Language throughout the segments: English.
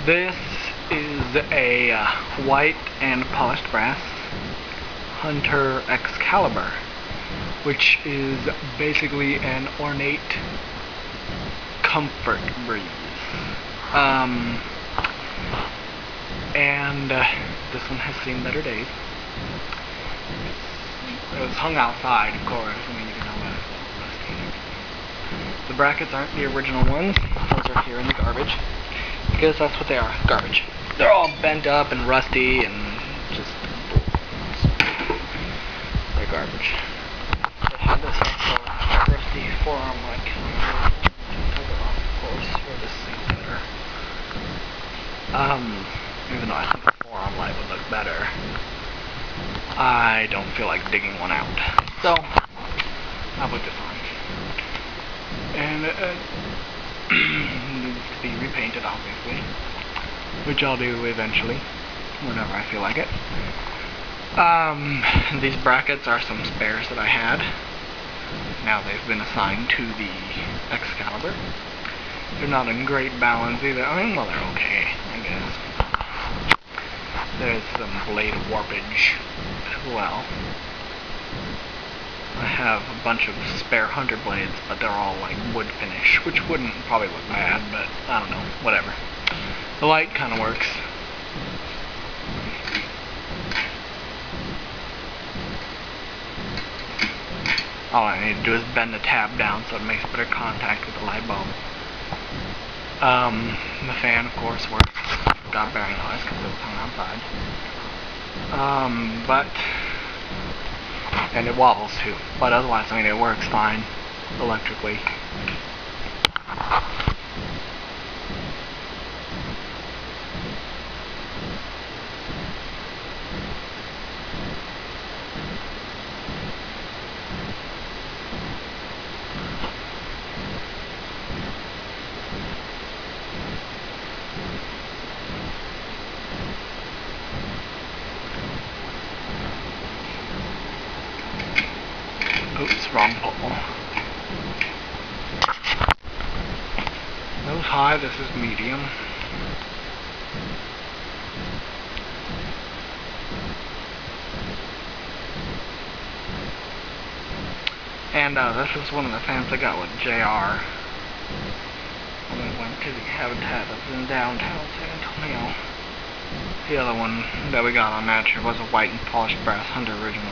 This is a white and polished brass Hunter Excalibur, which is basically an ornate comfort breeze. And this one has seen better days. It was hung outside, of course. I mean, you can tell by it's rusty and everything. The brackets aren't the original ones. Those are here in the garbage. Because that's what they are, garbage. They're all bent up and rusty and just... they're garbage. It had this also rusty forearm light. Took it off, of course, for this thing better. Even though I think the forearm light would look better, I don't feel like digging one out. So, I'll put this on. And it needs to be repainted, obviously, which I'll do eventually, whenever I feel like it. These brackets are some spares that I had. Now they've been assigned to the Excalibur. They're not in great balance either. I mean, well, they're okay, I guess. There's some blade warpage as well. I have a bunch of spare Hunter blades, but they're all like wood finish, which wouldn't probably look bad, but I don't know, whatever. The light kind of works. All I need to do is bend the tab down so it makes better contact with the light bulb. The fan, of course, works. Got bearing noise because it was hung outside. And it wobbles too. But otherwise, I mean, it works fine electrically. Oops, wrong pole. Nose high, this is medium. And this is one of the fans I got with JR when we went to the Habitat that's in downtown San Antonio. The other one that we got on that trip was a white and polished brass Hunter original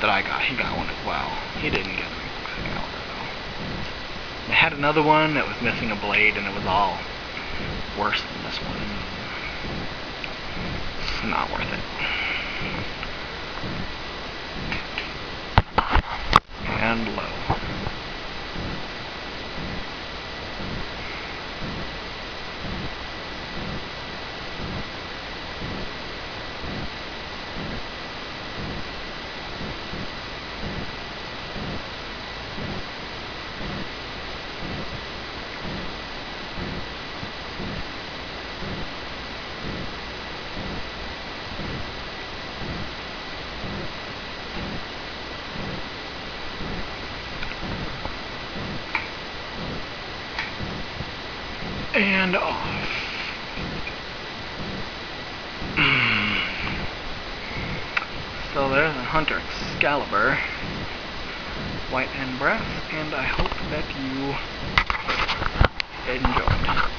that I got. He got one as well. He didn't get an Excalibur though. They had another one that was missing a blade, and it was all worse than this one. It's not worth it. And low. And off. So there's a Hunter Excalibur, white and brass, and I hope that you enjoyed.